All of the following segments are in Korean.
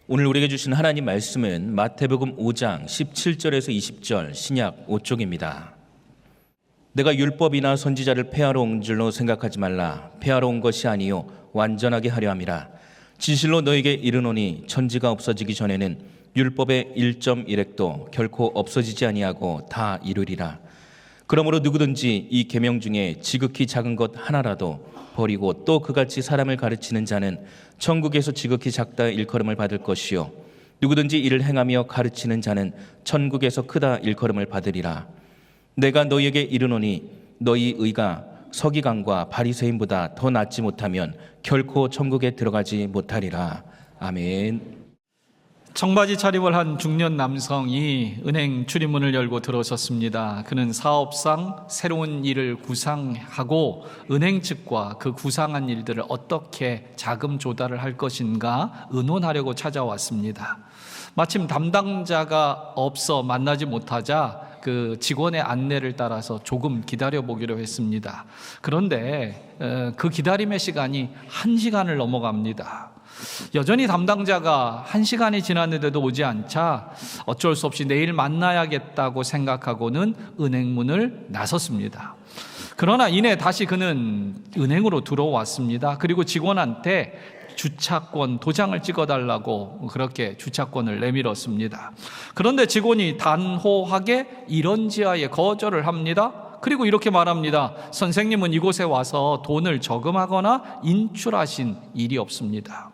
오늘 우리에게 주신 하나님 말씀은 마태복음 5장 17절에서 20절 신약 5쪽입니다. 내가 율법이나 선지자를 폐하러 온 줄로 생각하지 말라. 폐하러 온 것이 아니요 완전하게 하려 함이라. 진실로 너에게 이르노니 천지가 없어지기 전에는 율법의 1.1획도 결코 없어지지 아니하고 다 이루리라. 그러므로 누구든지 이 계명 중에 지극히 작은 것 하나라도 버리고 또 그같이 사람을 가르치는 자는 천국에서 지극히 작다 일컬음을 받을 것이요 누구든지 이를 행하며 가르치는 자는 천국에서 크다 일컬음을 받으리라. 내가 너희에게 이르노니 너희 의가 서기관과 바리새인보다 더 낫지 못하면 결코 천국에 들어가지 못하리라. 아멘. 청바지 차림을 한 중년 남성이 은행 출입문을 열고 들어섰습니다. 그는 사업상 새로운 일을 구상하고 은행 측과 그 구상한 일들을 어떻게 자금 조달을 할 것인가 의논하려고 찾아왔습니다. 마침 담당자가 없어 만나지 못하자 그 직원의 안내를 따라서 조금 기다려보기로 했습니다. 그런데 그 기다림의 시간이 1시간을 넘어갑니다. 여전히 담당자가 1시간이 지났는데도 오지 않자 어쩔 수 없이 내일 만나야겠다고 생각하고는 은행문을 나섰습니다. 그러나 이내 다시 그는 은행으로 들어왔습니다. 그리고 직원한테 주차권 도장을 찍어달라고 그렇게 주차권을 내밀었습니다. 그런데 직원이 단호하게 이런지하에 거절을 합니다. 그리고 이렇게 말합니다. 선생님은 이곳에 와서 돈을 저금하거나 인출하신 일이 없습니다.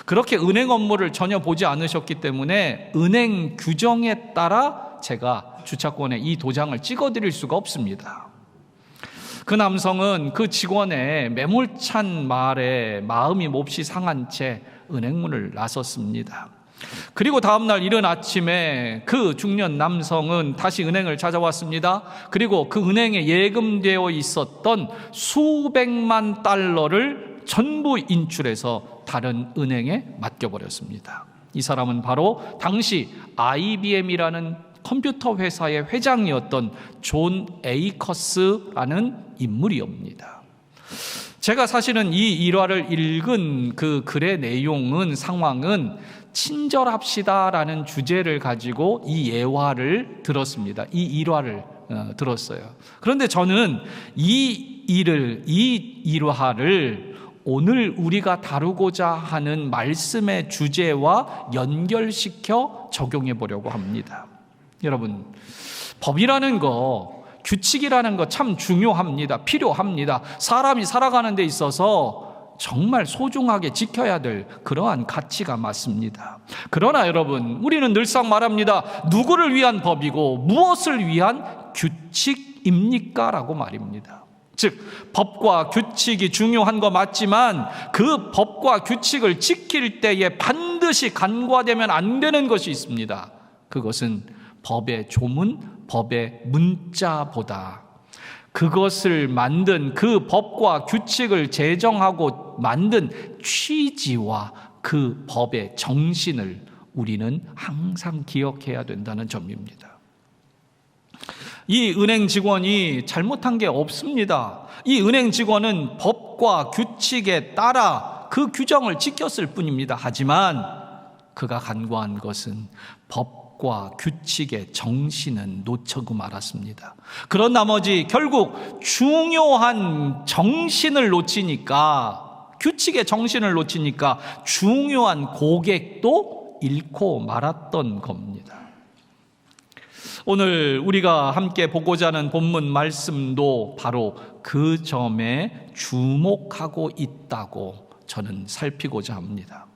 그렇게 은행 업무를 전혀 보지 않으셨기 때문에 은행 규정에 따라 제가 주차권에 이 도장을 찍어드릴 수가 없습니다. 그 남성은 그 직원의 매몰찬 말에 마음이 몹시 상한 채 은행문을 나섰습니다. 그리고 다음날 이른 아침에 그 중년 남성은 다시 은행을 찾아왔습니다. 그리고 그 은행에 예금되어 있었던 수백만 달러를 전부 인출해서 다른 은행에 맡겨버렸습니다. 이 사람은 바로 당시 IBM이라는 컴퓨터 회사의 회장이었던 존 에이커스라는 인물이옵니다. 제가 사실은 이 일화를 읽은 그 글의 내용은 상황은 친절합시다라는 주제를 가지고 이 예화를 들었습니다. 이 일화를 들었어요. 그런데 저는 이 일화를 오늘 우리가 다루고자 하는 말씀의 주제와 연결시켜 적용해 보려고 합니다. 여러분, 법이라는 거, 규칙이라는 거 참 중요합니다. 필요합니다. 사람이 살아가는 데 있어서 정말 소중하게 지켜야 될 그러한 가치가 맞습니다. 그러나 여러분, 우리는 늘상 말합니다. 누구를 위한 법이고 무엇을 위한 규칙입니까? 라고 말입니다. 즉, 법과 규칙이 중요한 거 맞지만 그 법과 규칙을 지킬 때에 반드시 간과되면 안 되는 것이 있습니다. 그것은 법의 조문, 법의 문자보다 그것을 만든 그 법과 규칙을 제정하고 만든 취지와 그 법의 정신을 우리는 항상 기억해야 된다는 점입니다. 이 은행 직원이 잘못한 게 없습니다. 이 은행 직원은 법과 규칙에 따라 그 규정을 지켰을 뿐입니다. 하지만 그가 간과한 것은 법과 규칙의 정신은 놓치고 말았습니다. 그런 나머지 결국 중요한 정신을 놓치니까, 규칙의 정신을 놓치니까 중요한 고객도 잃고 말았던 겁니다. 오늘 우리가 함께 보고자 하는 본문 말씀도 바로 그 점에 주목하고 있다고 저는 살피고자 합니다.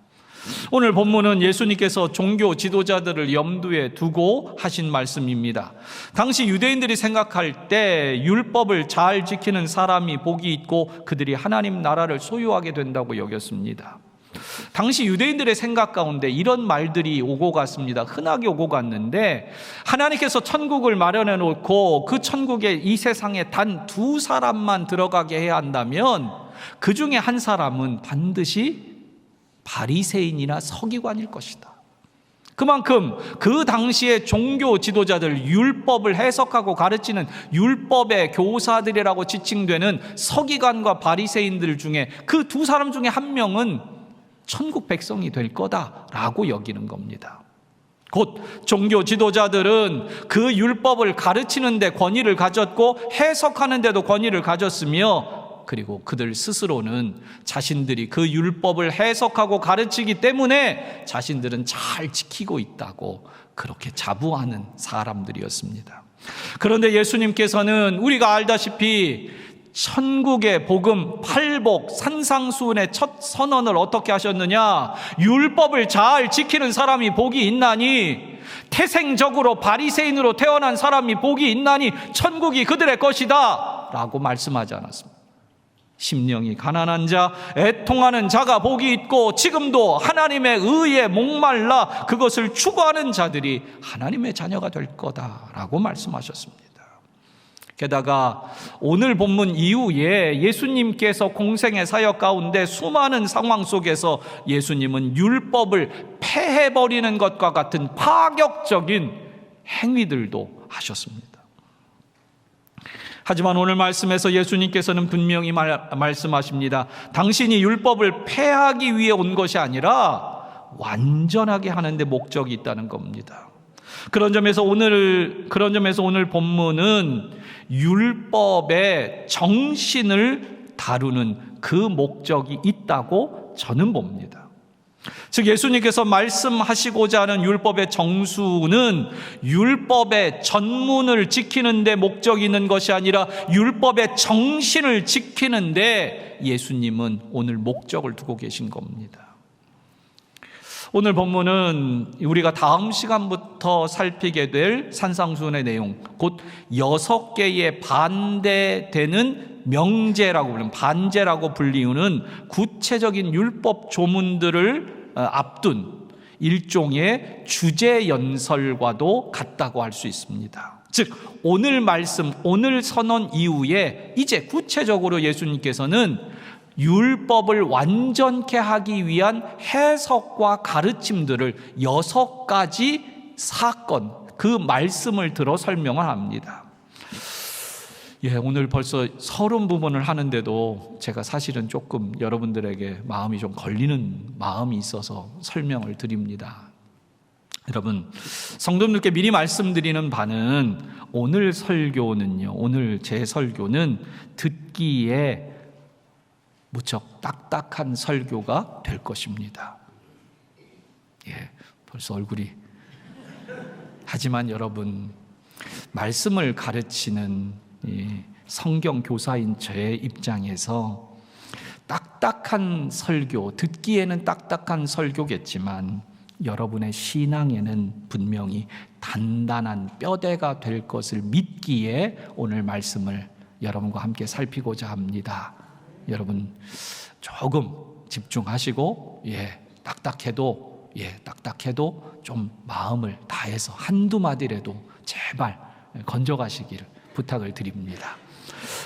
오늘 본문은 예수님께서 종교 지도자들을 염두에 두고 하신 말씀입니다. 당시 유대인들이 생각할 때 율법을 잘 지키는 사람이 복이 있고 그들이 하나님 나라를 소유하게 된다고 여겼습니다. 당시 유대인들의 생각 가운데 이런 말들이 오고 갔습니다. 흔하게 오고 갔는데, 하나님께서 천국을 마련해 놓고 그 천국에 이 세상에 단 2사람만 들어가게 해야 한다면 그 중에 한 사람은 반드시 바리새인이나 서기관일 것이다. 그만큼 그 당시의 종교 지도자들, 율법을 해석하고 가르치는 율법의 교사들이라고 지칭되는 서기관과 바리새인들 중에 그 2사람 중에 한 명은 천국 백성이 될 거다라고 여기는 겁니다. 곧 종교 지도자들은 그 율법을 가르치는 데 권위를 가졌고 해석하는 데도 권위를 가졌으며, 그리고 그들 스스로는 자신들이 그 율법을 해석하고 가르치기 때문에 자신들은 잘 지키고 있다고 그렇게 자부하는 사람들이었습니다. 그런데 예수님께서는 우리가 알다시피 천국의 복음, 팔복, 산상수훈의 첫 선언을 어떻게 하셨느냐? 율법을 잘 지키는 사람이 복이 있나니, 태생적으로 바리새인으로 태어난 사람이 복이 있나니 천국이 그들의 것이다 라고 말씀하지 않았습니다. 심령이 가난한 자, 애통하는 자가 복이 있고, 지금도 하나님의 의에 목말라 그것을 추구하는 자들이 하나님의 자녀가 될 거다라고 말씀하셨습니다. 게다가 오늘 본문 이후에 예수님께서 공생의 사역 가운데 수많은 상황 속에서 예수님은 율법을 폐해버리는 것과 같은 파격적인 행위들도 하셨습니다. 하지만 오늘 말씀에서 예수님께서는 분명히 말씀하십니다. 당신이 율법을 폐하기 위해 온 것이 아니라 완전하게 하는 데 목적이 있다는 겁니다. 그런 점에서 오늘 본문은 율법의 정신을 다루는 그 목적이 있다고 저는 봅니다. 즉 예수님께서 말씀하시고자 하는 율법의 정수는 율법의 전문을 지키는 데 목적이 있는 것이 아니라 율법의 정신을 지키는 데 예수님은 오늘 목적을 두고 계신 겁니다. 오늘 본문은 우리가 다음 시간부터 살피게 될 산상수훈의 내용, 곧 6개의 반대되는 명제라고 불리는, 반제라고 불리우는 구체적인 율법 조문들을 앞둔 일종의 주제 연설과도 같다고 할 수 있습니다. 즉 오늘 말씀, 오늘 선언 이후에 이제 구체적으로 예수님께서는 율법을 완전케 하기 위한 해석과 가르침들을 6가지 사건, 그 말씀을 들어 설명을 합니다. 오늘 벌써 30부분을 하는데도 제가 사실은 조금 여러분들에게 마음이 좀 걸리는 마음이 있어서 설명을 드립니다. 여러분, 성도님들께 미리 말씀드리는 바는 오늘 설교는요, 오늘 제 설교는 듣기에 무척 딱딱한 설교가 될 것입니다. 벌써 얼굴이. 하지만 여러분, 말씀을 가르치는 성경 교사인 저의 입장에서 딱딱한 설교, 듣기에는 딱딱한 설교겠지만 여러분의 신앙에는 분명히 단단한 뼈대가 될 것을 믿기에 오늘 말씀을 여러분과 함께 살피고자 합니다. 여러분 조금 집중하시고 딱딱해도 좀 마음을 다해서 한두 마디라도 제발 건져가시기를 부탁을 드립니다.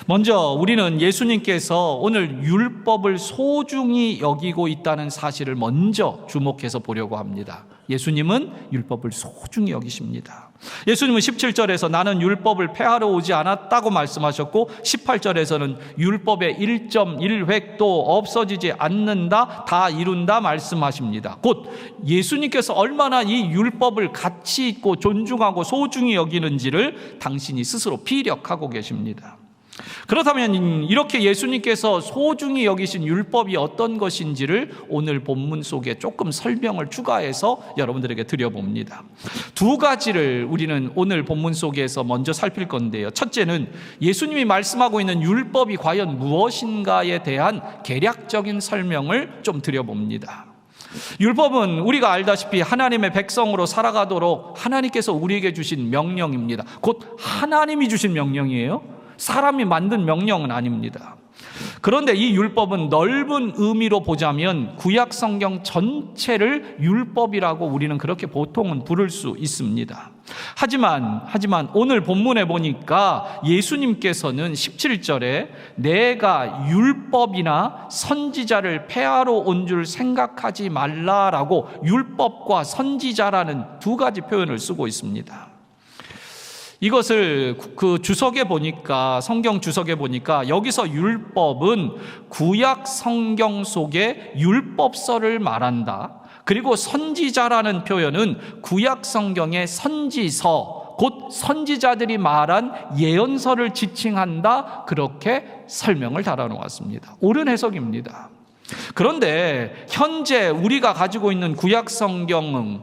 먼저 우리는 예수님께서 오늘 율법을 소중히 여기고 있다는 사실을 먼저 주목해서 보려고 합니다. 예수님은 율법을 소중히 여기십니다. 예수님은 17절에서 나는 율법을 폐하러 오지 않았다고 말씀하셨고 18절에서는 율법의 1.1획도 없어지지 않는다, 다 이룬다 말씀하십니다. 곧 예수님께서 얼마나 이 율법을 가치 있고 존중하고 소중히 여기는지를 당신이 스스로 피력하고 계십니다. 그렇다면 이렇게 예수님께서 소중히 여기신 율법이 어떤 것인지를 오늘 본문 속에 조금 설명을 추가해서 여러분들에게 드려봅니다. 2가지를 우리는 오늘 본문 속에서 먼저 살필 건데요. 첫째는 예수님이 말씀하고 있는 율법이 과연 무엇인가에 대한 개략적인 설명을 좀 드려봅니다. 율법은 우리가 알다시피 하나님의 백성으로 살아가도록 하나님께서 우리에게 주신 명령입니다. 곧 하나님이 주신 명령이에요. 사람이 만든 명령은 아닙니다. 그런데 이 율법은 넓은 의미로 보자면 구약 성경 전체를 율법이라고 우리는 그렇게 보통은 부를 수 있습니다. 하지만 오늘 본문에 보니까 예수님께서는 17절에 내가 율법이나 선지자를 폐하러 온 줄 생각하지 말라라고 율법과 선지자라는 2가지 표현을 쓰고 있습니다. 이것을 그 주석에 보니까, 성경 주석에 보니까 여기서 율법은 구약 성경 속의 율법서를 말한다. 그리고 선지자라는 표현은 구약 성경의 선지서, 곧 선지자들이 말한 예언서를 지칭한다. 그렇게 설명을 달아놓았습니다. 옳은 해석입니다. 그런데 현재 우리가 가지고 있는 구약 성경을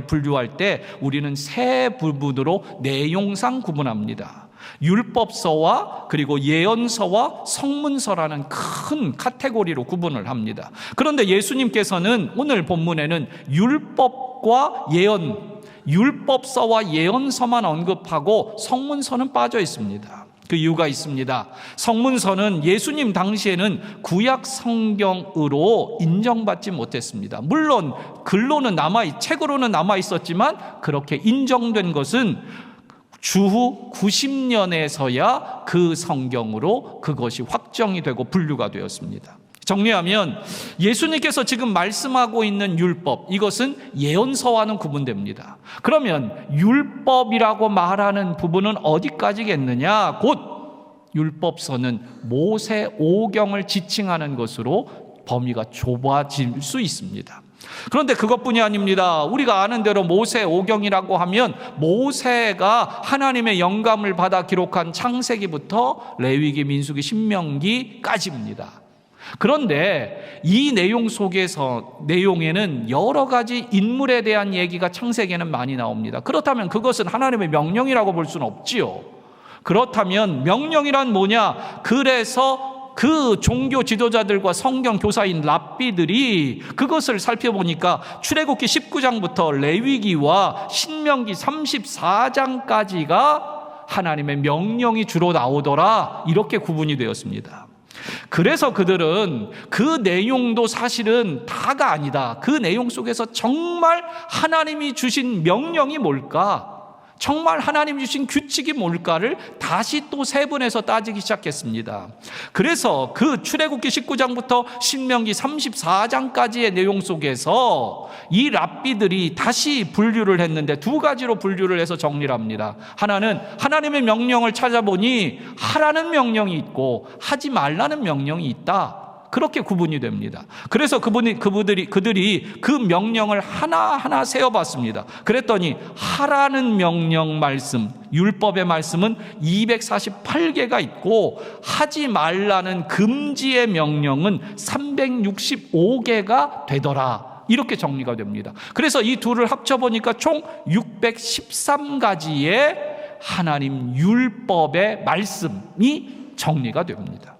분류할 때 우리는 세 부분으로 내용상 구분합니다. 율법서와 그리고 예언서와 성문서라는 큰 카테고리로 구분을 합니다. 그런데 예수님께서는 오늘 본문에는 율법서와 예언서만 언급하고 성문서는 빠져 있습니다. 그 이유가 있습니다. 성문서는 예수님 당시에는 구약 성경으로 인정받지 못했습니다. 물론 책으로는 남아 있었지만 그렇게 인정된 것은 주후 90년에서야 그 성경으로 그것이 확정이 되고 분류가 되었습니다. 정리하면 예수님께서 지금 말씀하고 있는 율법, 이것은 예언서와는 구분됩니다. 그러면 율법이라고 말하는 부분은 어디까지겠느냐? 곧 율법서는 모세 오경을 지칭하는 것으로 범위가 좁아질 수 있습니다. 그런데 그것뿐이 아닙니다. 우리가 아는 대로 모세 오경이라고 하면 모세가 하나님의 영감을 받아 기록한 창세기부터 레위기, 민수기, 신명기까지입니다. 그런데 이 내용에는 여러 가지 인물에 대한 얘기가 창세기에는 많이 나옵니다. 그렇다면 그것은 하나님의 명령이라고 볼 수는 없지요. 그렇다면 명령이란 뭐냐? 그래서 그 종교 지도자들과 성경 교사인 랍비들이 그것을 살펴보니까 출애굽기 19장부터 레위기와 신명기 34장까지가 하나님의 명령이 주로 나오더라, 이렇게 구분이 되었습니다. 그래서 그들은 그 내용도 사실은 다가 아니다. 그 내용 속에서 정말 하나님이 주신 명령이 뭘까? 정말 하나님이 주신 규칙이 뭘까를 다시 또 세분해서 따지기 시작했습니다. 그래서 그 출애굽기 19장부터 신명기 34장까지의 내용 속에서 이 랍비들이 다시 분류를 했는데 두 가지로 분류를 해서 정리를 합니다. 하나는 하나님의 명령을 찾아보니 하라는 명령이 있고 하지 말라는 명령이 있다. 그렇게 구분이 됩니다. 그래서 그들이 그 명령을 하나하나 세어봤습니다. 그랬더니 하라는 명령 말씀, 율법의 말씀은 248개가 있고 하지 말라는 금지의 명령은 365개가 되더라. 이렇게 정리가 됩니다. 그래서 이 둘을 합쳐보니까 총 613가지의 하나님 율법의 말씀이 정리가 됩니다.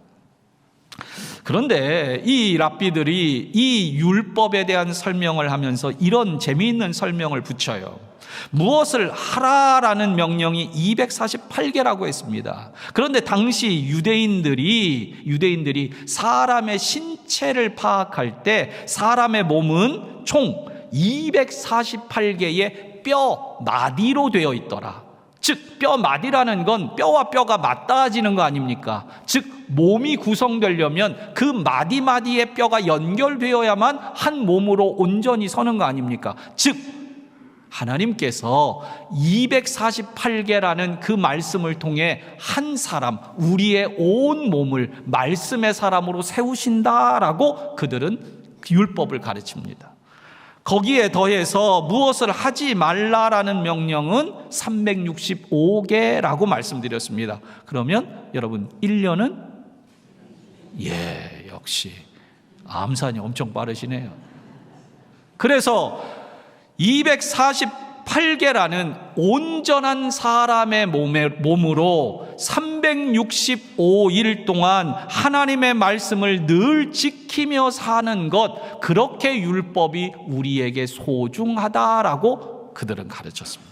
그런데 이 랍비들이 이 율법에 대한 설명을 하면서 이런 재미있는 설명을 붙여요. 무엇을 하라라는 명령이 248개라고 했습니다. 그런데 당시 유대인들이 사람의 신체를 파악할 때 사람의 몸은 총 248개의 뼈 마디로 되어 있더라. 즉 뼈 마디라는 건 뼈와 뼈가 맞닿아지는 거 아닙니까? 즉 몸이 구성되려면 그 마디마디의 뼈가 연결되어야만 한 몸으로 온전히 서는 거 아닙니까? 즉 하나님께서 248개라는 그 말씀을 통해 한 사람, 우리의 온 몸을 말씀의 사람으로 세우신다라고 그들은 율법을 가르칩니다. 거기에 더해서 무엇을 하지 말라라는 명령은 365개라고 말씀드렸습니다. 그러면 여러분 1년은 역시 암산이 엄청 빠르시네요. 그래서 248개라는 온전한 사람의 몸으로 365일 동안 하나님의 말씀을 늘 지키며 사는 것, 그렇게 율법이 우리에게 소중하다라고 그들은 가르쳤습니다.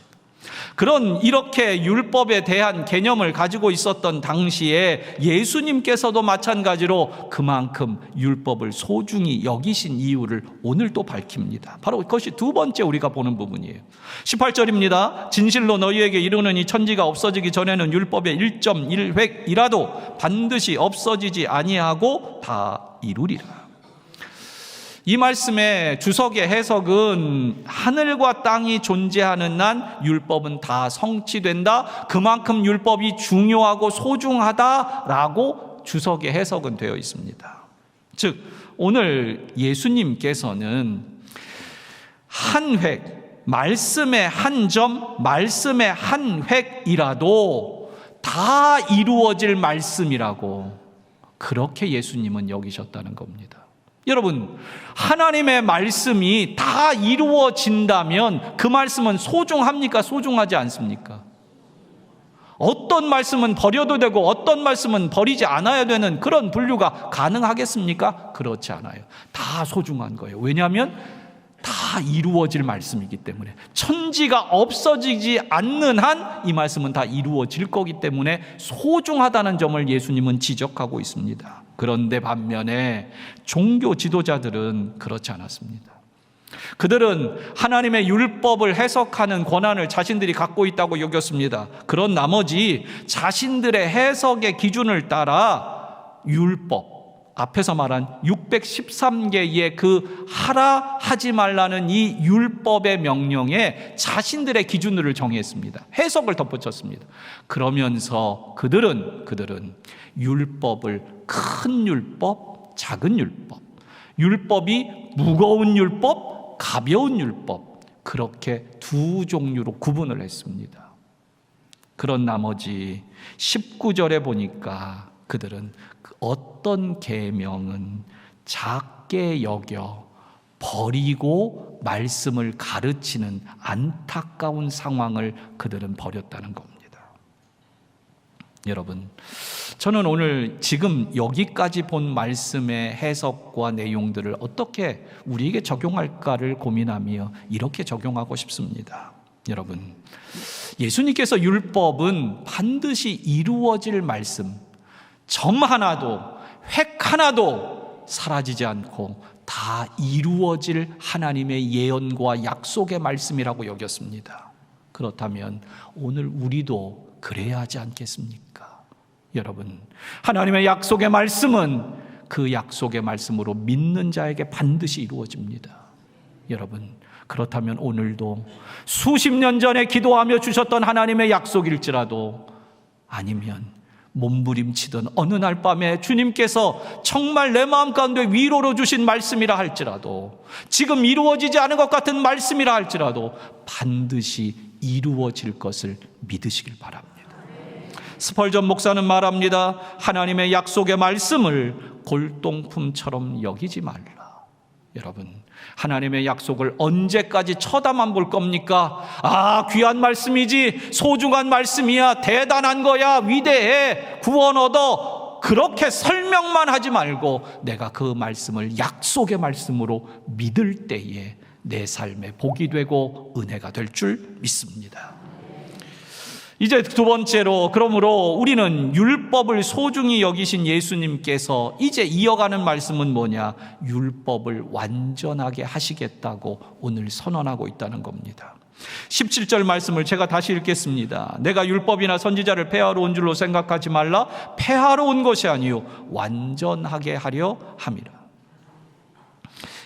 이렇게 율법에 대한 개념을 가지고 있었던 당시에 예수님께서도 마찬가지로 그만큼 율법을 소중히 여기신 이유를 오늘 또 밝힙니다. 바로 그것이 두 번째 우리가 보는 부분이에요. 18절입니다. 진실로 너희에게 이르노니 천지가 없어지기 전에는 율법의 1.1획이라도 반드시 없어지지 아니하고 다 이루리라. 이 말씀의 주석의 해석은 하늘과 땅이 존재하는 한 율법은 다 성취된다. 그만큼 율법이 중요하고 소중하다라고 주석의 해석은 되어 있습니다. 즉 오늘 예수님께서는 한 획, 말씀의 한 점, 말씀의 한 획이라도 다 이루어질 말씀이라고 그렇게 예수님은 여기셨다는 겁니다. 여러분, 하나님의 말씀이 다 이루어진다면 그 말씀은 소중합니까? 소중하지 않습니까? 어떤 말씀은 버려도 되고 어떤 말씀은 버리지 않아야 되는 그런 분류가 가능하겠습니까? 그렇지 않아요. 다 소중한 거예요. 왜냐하면 다 이루어질 말씀이기 때문에, 천지가 없어지지 않는 한 이 말씀은 다 이루어질 거기 때문에 소중하다는 점을 예수님은 지적하고 있습니다. 그런데 반면에 종교 지도자들은 그렇지 않았습니다. 그들은 하나님의 율법을 해석하는 권한을 자신들이 갖고 있다고 여겼습니다. 그런 나머지 자신들의 해석의 기준을 따라 율법, 앞에서 말한 613개의 그 하라 하지 말라는 이 율법의 명령에 자신들의 기준을 정했습니다. 해석을 덧붙였습니다. 그러면서 그들은 율법을 큰 율법, 작은 율법, 율법이 무거운 율법, 가벼운 율법, 그렇게 두 종류로 구분을 했습니다. 그런 나머지 19절에 보니까 그들은 어떤 계명은 작게 여겨 버리고 말씀을 가르치는 안타까운 상황을 그들은 벌였다는 겁니다. 여러분, 저는 오늘 지금 여기까지 본 말씀의 해석과 내용들을 어떻게 우리에게 적용할까를 고민하며 이렇게 적용하고 싶습니다. 여러분, 예수님께서 율법은 반드시 이루어질 말씀, 점 하나도, 획 하나도 사라지지 않고 다 이루어질 하나님의 예언과 약속의 말씀이라고 여겼습니다. 그렇다면 오늘 우리도 그래야 하지 않겠습니까? 여러분, 하나님의 약속의 말씀은 그 약속의 말씀으로 믿는 자에게 반드시 이루어집니다. 여러분, 그렇다면 오늘도 수십 년 전에 기도하며 주셨던 하나님의 약속일지라도, 아니면 몸부림치던 어느 날 밤에 주님께서 정말 내 마음 가운데 위로로 주신 말씀이라 할지라도, 지금 이루어지지 않은 것 같은 말씀이라 할지라도 반드시 이루어질 것을 믿으시길 바랍니다. 스펄전 목사는 말합니다. 하나님의 약속의 말씀을 골동품처럼 여기지 말라. 여러분, 하나님의 약속을 언제까지 쳐다만 볼 겁니까? 아, 귀한 말씀이지, 소중한 말씀이야, 대단한 거야, 위대해, 구원 얻어, 그렇게 설명만 하지 말고 내가 그 말씀을 약속의 말씀으로 믿을 때에 내 삶에 복이 되고 은혜가 될 줄 믿습니다. 이제 두 번째로, 그러므로 우리는 율법을 소중히 여기신 예수님께서 이제 이어가는 말씀은 뭐냐? 율법을 완전하게 하시겠다고 오늘 선언하고 있다는 겁니다. 17절 말씀을 제가 다시 읽겠습니다. 내가 율법이나 선지자를 폐하러 온 줄로 생각하지 말라. 폐하러 온 것이 아니요 완전하게 하려 함이라.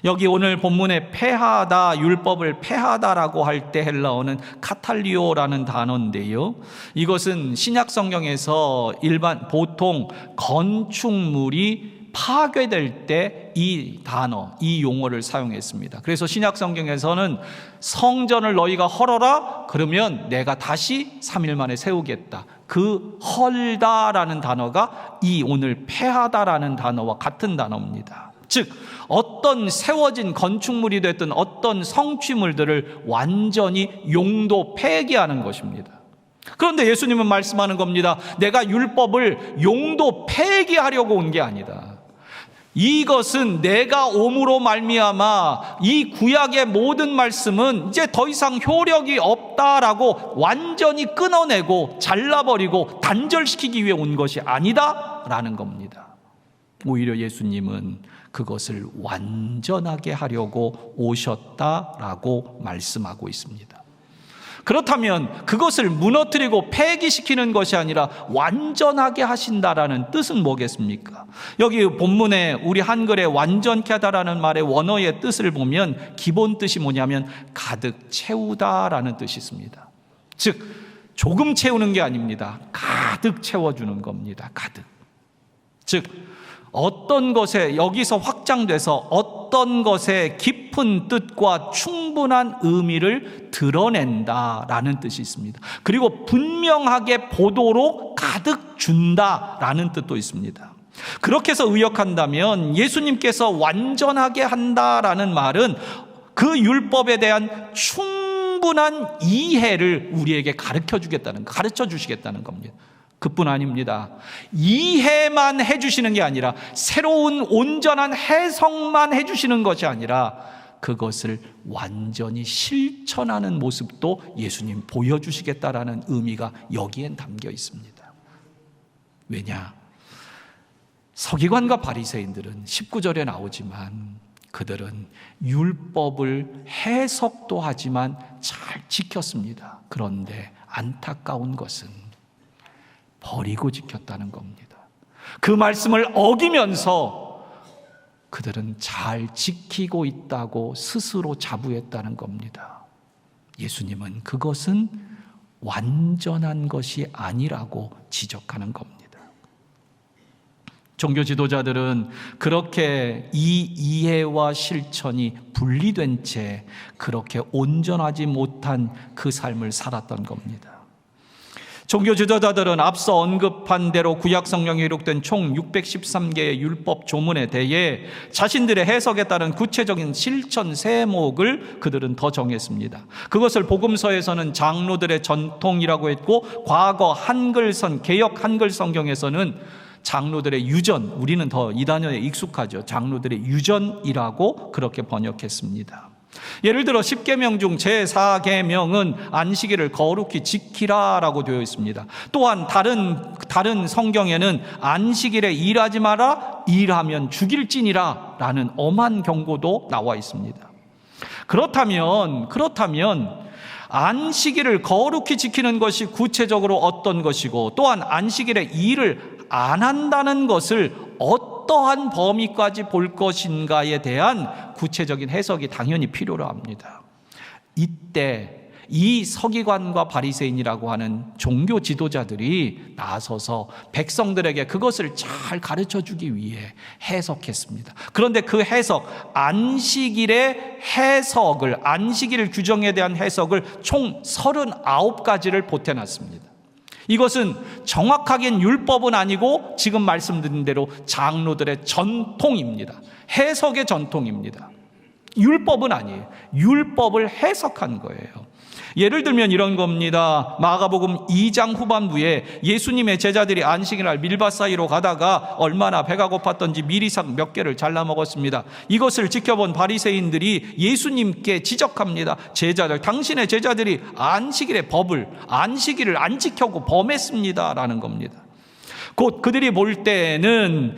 여기 오늘 본문에 폐하다, 율법을 폐하다라고 할 때 헬라어는 카탈리오라는 단어인데요, 이것은 신약 성경에서 보통 건축물이 파괴될 때 이 단어, 이 용어를 사용했습니다. 그래서 신약 성경에서는 성전을 너희가 헐어라, 그러면 내가 다시 3일 만에 세우겠다, 그 헐다라는 단어가 이 오늘 폐하다라는 단어와 같은 단어입니다. 즉 어떤 세워진 건축물이 됐든 어떤 성취물들을 완전히 용도 폐기하는 것입니다. 그런데 예수님은 말씀하는 겁니다. 내가 율법을 용도 폐기하려고 온 게 아니다. 이것은 내가 옴으로 말미암아 이 구약의 모든 말씀은 이제 더 이상 효력이 없다라고 완전히 끊어내고 잘라버리고 단절시키기 위해 온 것이 아니다라는 겁니다. 오히려 예수님은 그것을 완전하게 하려고 오셨다라고 말씀하고 있습니다. 그렇다면 그것을 무너뜨리고 폐기시키는 것이 아니라 완전하게 하신다라는 뜻은 뭐겠습니까? 여기 본문에 우리 한글에 완전케 하다라는 말의 원어의 뜻을 보면 기본 뜻이 뭐냐면 가득 채우다라는 뜻이 있습니다. 즉 조금 채우는 게 아닙니다. 가득 채워주는 겁니다. 가득. 즉 어떤 것에, 여기서 확장돼서 어떤 것에 깊은 뜻과 충분한 의미를 드러낸다라는 뜻이 있습니다. 그리고 분명하게 보도록 가득 준다라는 뜻도 있습니다. 그렇게 해서 의역한다면 예수님께서 완전하게 한다라는 말은 그 율법에 대한 충분한 이해를 우리에게 가르쳐 주시겠다는 겁니다. 그뿐 아닙니다. 이해만 해주시는 게 아니라 새로운 온전한 해석만 해주시는 것이 아니라 그것을 완전히 실천하는 모습도 예수님 보여주시겠다라는 의미가 여기엔 담겨 있습니다. 왜냐? 서기관과 바리새인들은 19절에 나오지만 그들은 율법을 해석도 하지만 잘 지켰습니다. 그런데 안타까운 것은 버리고 지켰다는 겁니다. 그 말씀을 어기면서 그들은 잘 지키고 있다고 스스로 자부했다는 겁니다. 예수님은 그것은 완전한 것이 아니라고 지적하는 겁니다. 종교 지도자들은 그렇게 이 이해와 실천이 분리된 채 그렇게 온전하지 못한 그 삶을 살았던 겁니다. 종교 지도자들은 앞서 언급한 대로 구약 성경에 기록된 총 613개의 율법 조문에 대해 자신들의 해석에 따른 구체적인 실천 세목을 그들은 더 정했습니다. 그것을 복음서에서는 장로들의 전통이라고 했고, 과거 한글선, 개역 한글 성경에서는 장로들의 유전, 우리는 더 이 단어에 익숙하죠. 장로들의 유전이라고 그렇게 번역했습니다. 예를 들어 10계명 중 제4계명은 안식일을 거룩히 지키라라고 되어 있습니다. 또한 다른 성경에는 안식일에 일하지 마라, 일하면 죽일지니라 라는 엄한 경고도 나와 있습니다. 그렇다면 안식일을 거룩히 지키는 것이 구체적으로 어떤 것이고, 또한 안식일에 일을 안 한다는 것을 어떠한 범위까지 볼 것인가에 대한 구체적인 해석이 당연히 필요로 합니다. 이때 이 서기관과 바리새인이라고 하는 종교 지도자들이 나서서 백성들에게 그것을 잘 가르쳐 주기 위해 해석했습니다. 그런데 그 해석, 안식일의 해석을, 안식일 규정에 대한 해석을 총 39가지를 보태놨습니다. 이것은 정확하게는 율법은 아니고 지금 말씀드린 대로 장로들의 전통입니다. 해석의 전통입니다. 율법은 아니에요. 율법을 해석한 거예요. 예를 들면 이런 겁니다. 마가복음 2장 후반부에 예수님의 제자들이 안식일날 밀밭 사이로 가다가 얼마나 배가 고팠던지 미리상 몇 개를 잘라 먹었습니다. 이것을 지켜본 바리새인들이 예수님께 지적합니다. 제자들, 당신의 제자들이 안식일의 법을, 안식일을 안 지켜고 범했습니다 라는 겁니다. 곧 그들이 볼 때는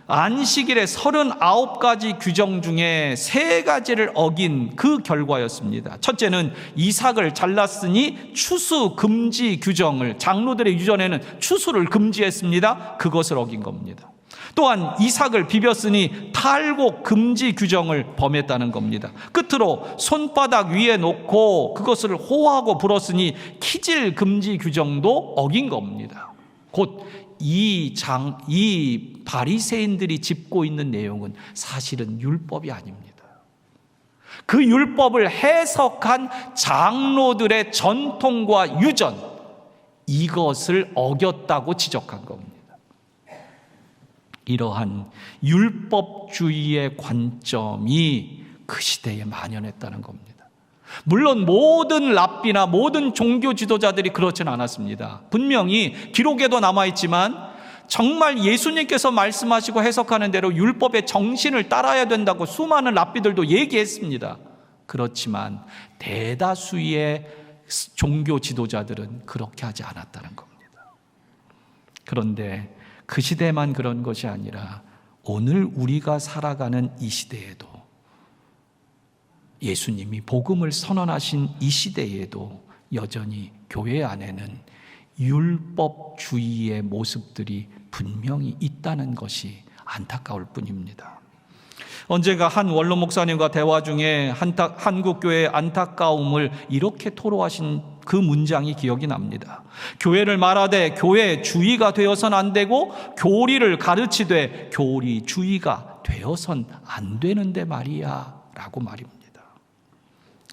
안식일의 39가지 규정 중에 3가지를 어긴 그 결과였습니다. 첫째는 이삭을 잘랐으니 추수 금지 규정을, 장로들의 유전에는 추수를 금지했습니다. 그것을 어긴 겁니다. 또한 이삭을 비볐으니 탈곡 금지 규정을 범했다는 겁니다. 끝으로 손바닥 위에 놓고 그것을 호하고 불었으니 키질 금지 규정도 어긴 겁니다. 곧 이 바리새인들이 짚고 있는 내용은 사실은 율법이 아닙니다. 그 율법을 해석한 장로들의 전통과 유전, 이것을 어겼다고 지적한 겁니다. 이러한 율법주의의 관점이 그 시대에 만연했다는 겁니다. 물론 모든 랍비나 모든 종교 지도자들이 그렇진 않았습니다. 분명히 기록에도 남아있지만 정말 예수님께서 말씀하시고 해석하는 대로 율법의 정신을 따라야 된다고 수많은 랍비들도 얘기했습니다. 그렇지만 대다수의 종교 지도자들은 그렇게 하지 않았다는 겁니다. 그런데 그 시대만 그런 것이 아니라 오늘 우리가 살아가는 이 시대에도, 예수님이 복음을 선언하신 이 시대에도 여전히 교회 안에는 율법주의의 모습들이 분명히 있다는 것이 안타까울 뿐입니다. 언젠가 한 원로 목사님과 대화 중에 한국교회의 안타까움을 이렇게 토로하신 그 문장이 기억이 납니다. 교회를 말하되 교회주의가 되어선 안 되고 교리를 가르치되 교리주의가 되어선 안 되는데 말이야 라고 말입니다.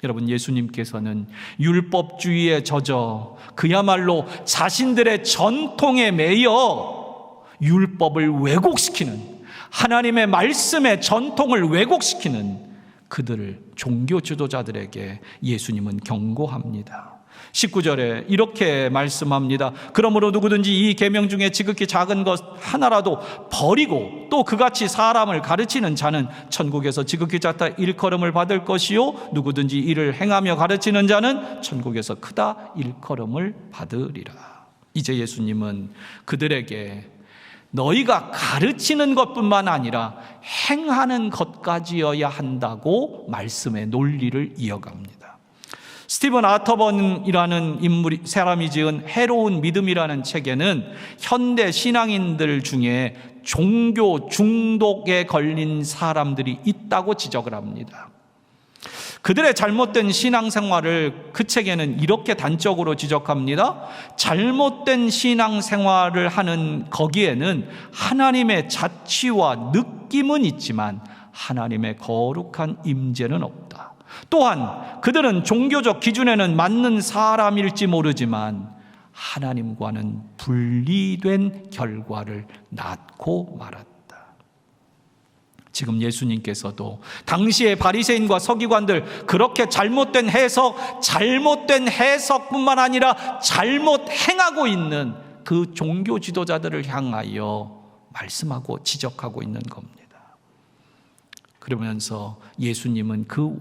여러분, 예수님께서는 율법주의에 젖어 그야말로 자신들의 전통에 매여 율법을 왜곡시키는, 하나님의 말씀의 전통을 왜곡시키는 그들을, 종교 지도자들에게 예수님은 경고합니다. 19절에 이렇게 말씀합니다. 그러므로 누구든지 이 계명 중에 지극히 작은 것 하나라도 버리고 또 그같이 사람을 가르치는 자는 천국에서 지극히 작다 일컬음을 받을 것이요 누구든지 이를 행하며 가르치는 자는 천국에서 크다 일컬음을 받으리라. 이제 예수님은 그들에게 너희가 가르치는 것뿐만 아니라 행하는 것까지여야 한다고 말씀의 논리를 이어갑니다. 스티븐 아터번이라는 사람이 지은 해로운 믿음이라는 책에는 현대 신앙인들 중에 종교 중독에 걸린 사람들이 있다고 지적을 합니다. 그들의 잘못된 신앙생활을 그 책에는 이렇게 단적으로 지적합니다. 잘못된 신앙생활을 하는 거기에는 하나님의 자취와 느낌은 있지만 하나님의 거룩한 임재는 없다. 또한 그들은 종교적 기준에는 맞는 사람일지 모르지만 하나님과는 분리된 결과를 낳고 말았다. 지금 예수님께서도 당시의 바리새인과 서기관들, 그렇게 잘못된 해석뿐만 아니라 잘못 행하고 있는 그 종교 지도자들을 향하여 말씀하고 지적하고 있는 겁니다. 그러면서 예수님은 그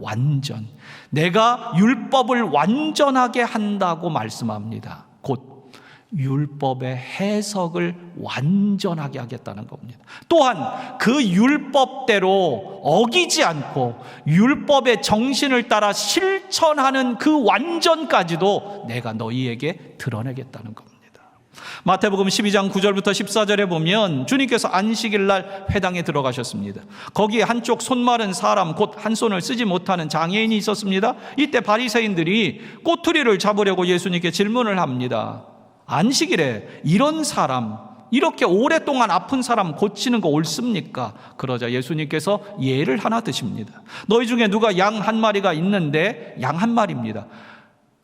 내가 율법을 완전하게 한다고 말씀합니다. 곧 율법의 해석을 완전하게 하겠다는 겁니다. 또한 그 율법대로 어기지 않고 율법의 정신을 따라 실천하는 그 완전까지도 내가 너희에게 드러내겠다는 겁니다. 마태복음 12장 9절부터 14절에 보면 주님께서 안식일 날 회당에 들어가셨습니다. 거기에 한쪽 손 마른 사람, 곧 한 손을 쓰지 못하는 장애인이 있었습니다. 이때 바리새인들이 꼬투리를 잡으려고 예수님께 질문을 합니다. 안식일에 이런 사람, 이렇게 오랫동안 아픈 사람 고치는 거 옳습니까? 그러자 예수님께서 예를 하나 드십니다. 너희 중에 누가 양 한 마리가 있는데, 양 한 마리입니다.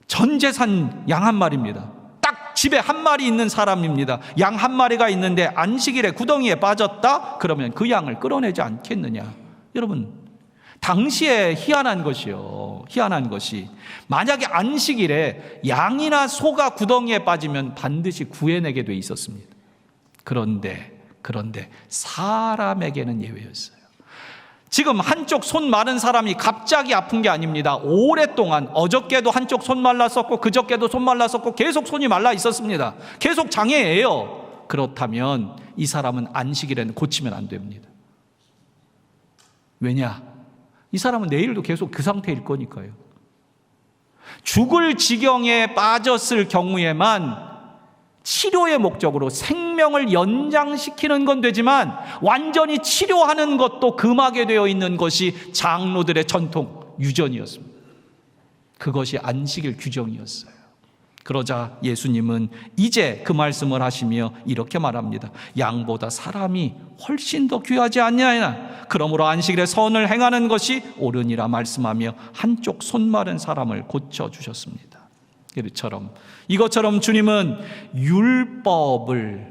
전 재산 양 한 마리입니다. 딱 집에 한 마리 있는 사람입니다. 양 한 마리가 있는데 안식일에 구덩이에 빠졌다? 그러면 그 양을 끌어내지 않겠느냐? 여러분, 당시에 희한한 것이 만약에 안식일에 양이나 소가 구덩이에 빠지면 반드시 구해내게 돼 있었습니다. 그런데 사람에게는 예외였어요. 지금 한쪽 손 마른 사람이 갑자기 아픈 게 아닙니다. 오랫동안, 어저께도 한쪽 손 말랐었고 그저께도 손 말랐었고 계속 손이 말라 있었습니다. 계속 장애예요. 그렇다면 이 사람은 안식일에는 고치면 안 됩니다. 왜냐? 이 사람은 내일도 계속 그 상태일 거니까요. 죽을 지경에 빠졌을 경우에만 치료의 목적으로 생명을 연장시키는 건 되지만 완전히 치료하는 것도 금하게 되어 있는 것이 장로들의 전통, 유전이었습니다. 그것이 안식일 규정이었어요. 그러자 예수님은 이제 그 말씀을 하시며 이렇게 말합니다. 양보다 사람이 훨씬 더 귀하지 않냐냐. 그러므로 안식일에 선을 행하는 것이 옳으니라 말씀하며 한쪽 손 마른 사람을 고쳐주셨습니다. 이것처럼 주님은 율법의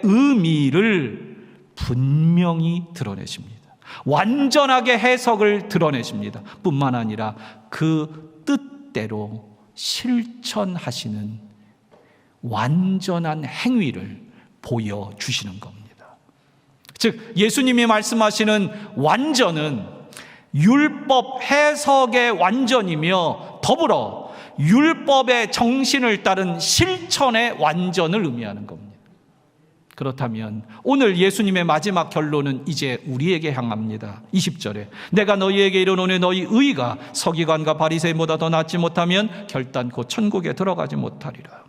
의미를 분명히 드러내십니다. 완전하게 해석을 드러내십니다. 뿐만 아니라 그 뜻대로 실천하시는 완전한 행위를 보여주시는 겁니다. 즉 예수님이 말씀하시는 완전은 율법 해석의 완전이며 더불어 율법의 정신을 따른 실천의 완전을 의미하는 겁니다. 그렇다면 오늘 예수님의 마지막 결론은 이제 우리에게 향합니다. 20절에 내가 너희에게 이르노니 너희 의가 서기관과 바리새인보다 더 낫지 못하면 결단코 천국에 들어가지 못하리라.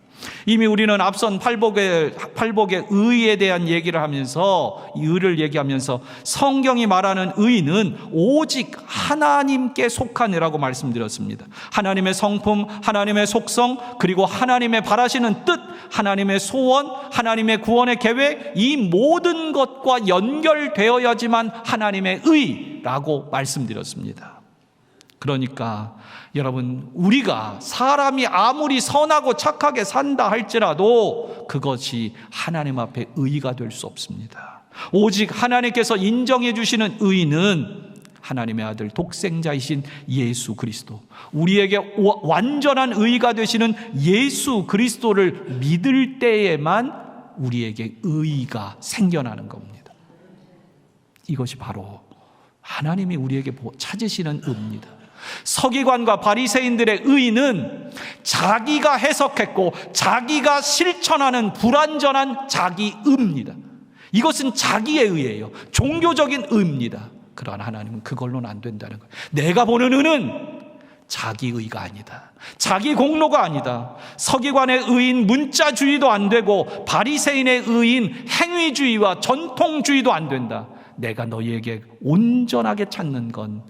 이미 우리는 앞선 팔복의 의에 대한 얘기를 하면서, 이 의를 얘기하면서 성경이 말하는 의는 오직 하나님께 속한 의라고 말씀드렸습니다. 하나님의 성품, 하나님의 속성, 그리고 하나님의 바라시는 뜻, 하나님의 소원, 하나님의 구원의 계획, 이 모든 것과 연결되어야지만 하나님의 의라고 말씀드렸습니다. 그러니까 여러분, 우리가 사람이 아무리 선하고 착하게 산다 할지라도 그것이 하나님 앞에 의가 될 수 없습니다. 오직 하나님께서 인정해 주시는 의는 하나님의 아들 독생자이신 예수 그리스도, 우리에게 완전한 의가 되시는 예수 그리스도를 믿을 때에만 우리에게 의가 생겨나는 겁니다. 이것이 바로 하나님이 우리에게 찾으시는 의입니다. 서기관과 바리새인들의 의는 자기가 해석했고 자기가 실천하는 불완전한 자기의입니다. 이것은 자기의 의예요. 종교적인 의입니다. 그러나 하나님은 그걸로는 안 된다는 거예요. 내가 보는 의는 자기의가 아니다. 자기 공로가 아니다. 서기관의 의인 문자주의도 안 되고 바리새인의 의인 행위주의와 전통주의도 안 된다. 내가 너희에게 온전하게 찾는 건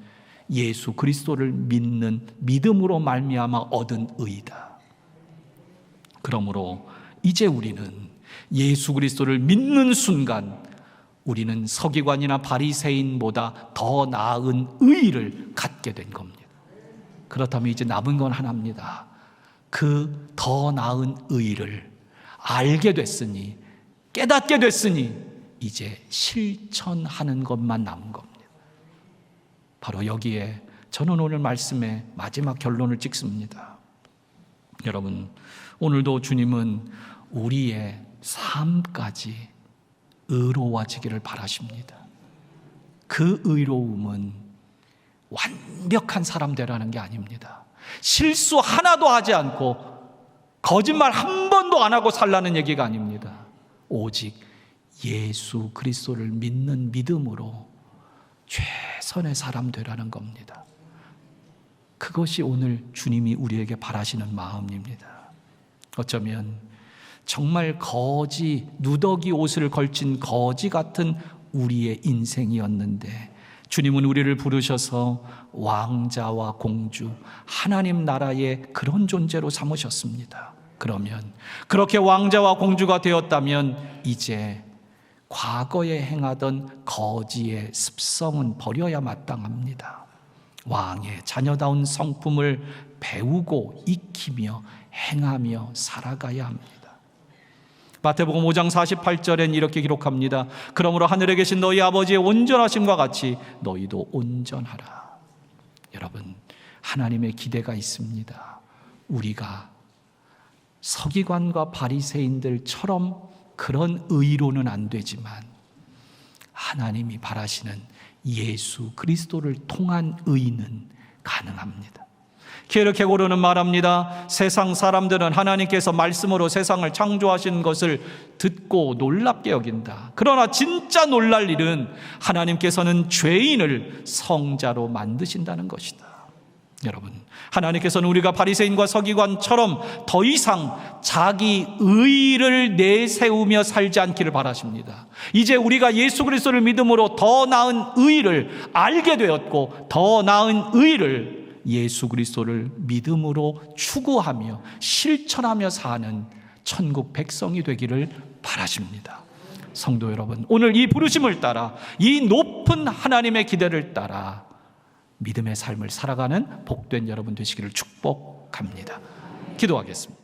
예수 그리스도를 믿는 믿음으로 말미암아 얻은 의이다. 그러므로 이제 우리는 예수 그리스도를 믿는 순간 우리는 서기관이나 바리새인보다 더 나은 의를 갖게 된 겁니다. 그렇다면 이제 남은 건 하나입니다. 그 더 나은 의를 알게 됐으니, 깨닫게 됐으니 이제 실천하는 것만 남은 겁니다. 바로 여기에 저는 오늘 말씀의 마지막 결론을 찍습니다. 여러분, 오늘도 주님은 우리의 삶까지 의로워지기를 바라십니다. 그 의로움은 완벽한 사람 되라는 게 아닙니다. 실수 하나도 하지 않고 거짓말 한 번도 안 하고 살라는 얘기가 아닙니다. 오직 예수 그리스도를 믿는 믿음으로 최선의 사람 되라는 겁니다. 그것이 오늘 주님이 우리에게 바라시는 마음입니다. 어쩌면 정말 거지, 누더기 옷을 걸친 거지 같은 우리의 인생이었는데 주님은 우리를 부르셔서 왕자와 공주, 하나님 나라의 그런 존재로 삼으셨습니다. 그러면 그렇게 왕자와 공주가 되었다면 이제 과거에 행하던 거지의 습성은 버려야 마땅합니다. 왕의 자녀다운 성품을 배우고 익히며 행하며 살아가야 합니다. 마태복음 5장 48절엔 이렇게 기록합니다. 그러므로 하늘에 계신 너희 아버지의 온전하심과 같이 너희도 온전하라. 여러분, 하나님의 기대가 있습니다. 우리가 서기관과 바리새인들처럼 그런 의로는 안 되지만 하나님이 바라시는 예수 그리스도를 통한 의는 가능합니다. 케르케고르는 말합니다. 세상 사람들은 하나님께서 말씀으로 세상을 창조하신 것을 듣고 놀랍게 여긴다. 그러나 진짜 놀랄 일은 하나님께서는 죄인을 성자로 만드신다는 것이다. 여러분, 하나님께서는 우리가 바리새인과 서기관처럼 더 이상 자기 의를 내세우며 살지 않기를 바라십니다. 이제 우리가 예수 그리스도를 믿음으로 더 나은 의를 알게 되었고 더 나은 의를 예수 그리스도를 믿음으로 추구하며 실천하며 사는 천국 백성이 되기를 바라십니다. 성도 여러분, 오늘 이 부르심을 따라, 이 높은 하나님의 기대를 따라 믿음의 삶을 살아가는 복된 여러분 되시기를 축복합니다. 기도하겠습니다.